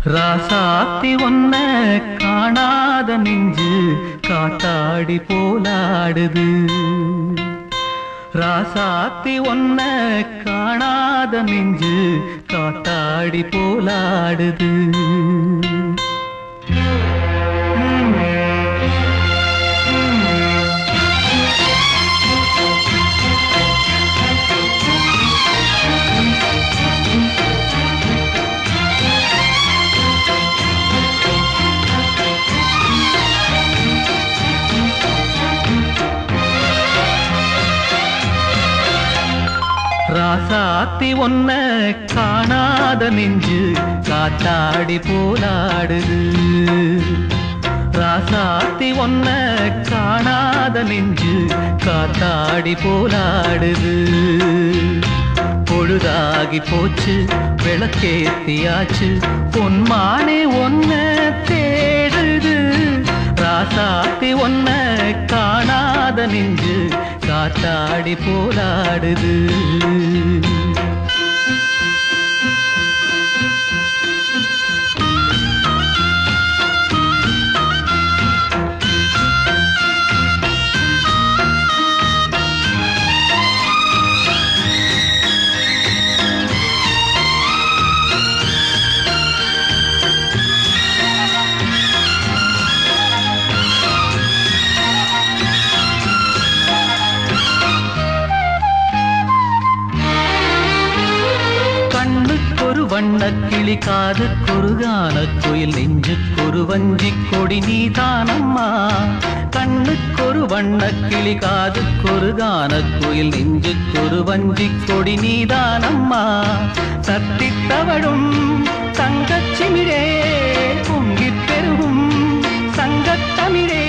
ராசாத்தி ஒன்ன காணாத நெஞ்சு காத்தாடி போலாடுது. ராசாத்தி ஒன்ன காணாத நெஞ்சு காத்தாடி போலாடுது. ராசாத்தி ஒன்ன காணாத நெஞ்சு காத்தாடி போலாடுது. ராசாத்தி ஒன்ன காணாத நெஞ்சு காத்தாடி போலாடுது. பொழுதாகி போச்சு விளக்கேத்தியாச்சு பொன்மானே ஒன்ன தேடுது. ராசாத்தி ஒன்ன காணாத நெஞ்சு காத்தாடி போலாடுது. வண்ணக்கிளி காதுக்கொரு கானக்குயில் நெஞ்சுக்கொரு வஞ்சிக் கொடி நீதானம்மா. கண்ணுக்கொரு வண்ணக்கிளி காதுக்கொரு கானக்குயில் நெஞ்சுக்கொரு வஞ்சிக் கொடி நீதானம்மா. சத்தித்தவழும் தங்கச்சிமிழே பொங்கிப் பெருகும் சங்கத்தமிழே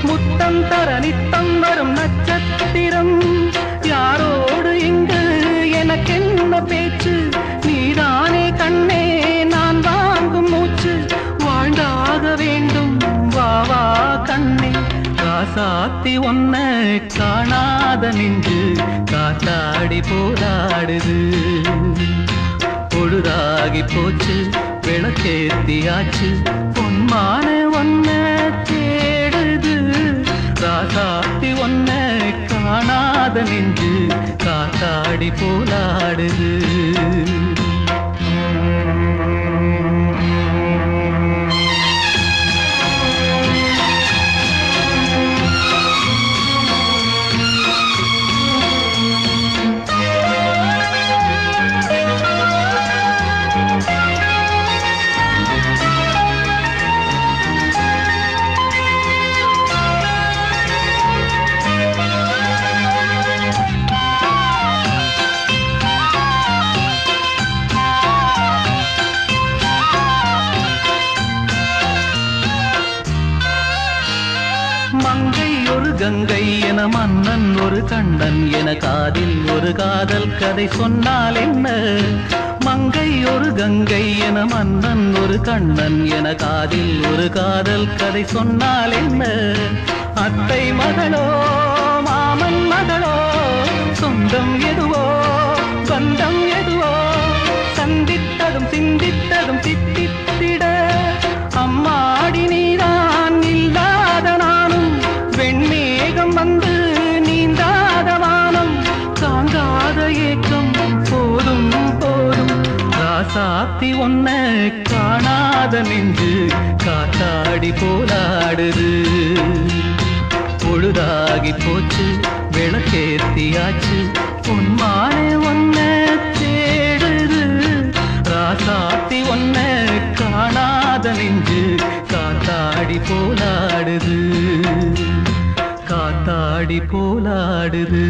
முத்தம் தர நித்தம் வரும் நட்சத்திரம். யாரோடு இங்கு எனக்கென்ன பேச்சு, நீதானே கண்ணே நான் வாங்கும் மூச்சு. வாழ்ந்தாக வேண்டும் வா வா கண்ணே. ராசாத்தி ஒன்ன காணாத நெஞ்சு காத்தாடி போலாடுது. பொழுதாகி போச்சு விளக்கேத்தியாச்சு பொன்மான ஒன்ன தேடுது. ராசாத்தி ஒன்ன காணாத நெஞ்சு காத்தாடி போலாடுது. மங்கை ஒரு கங்கை என மன்னன் ஒரு கண்ணன் என காதில் ஒரு காதல் கதை சொன்னால் என்ன. மங்கை ஒரு கங்கை என மன்னன் ஒரு கண்ணன் என காதில் ஒரு காதல் கதை சொன்னால் என்ன. அத்தை மகளோ மாமன் மகளோ சொந்தம் எதுவோ பந்தம் எதுவோ சந்தித்ததும் சிந்தித்ததும் தித்தித்திட அம்மாடி நீதான் இல்லாத நானும். வெண்மேகம் வந்து நீந்தாத வானம் தாங்காத ஏக்கம் போதும் போதும். ராசாத்தி ஒன்ன காணாத நெஞ்சு காத்தாடி போலாடுது. பொழுதாகி போச்சு விளக்கேத்தியாச்சு பொன்மானே ஒன்ன தேடுது. ராசாத்தி ஒன்ன காணாத நெஞ்சு காத்தாடி போலாடுது. காத்தாடி போலாடுது.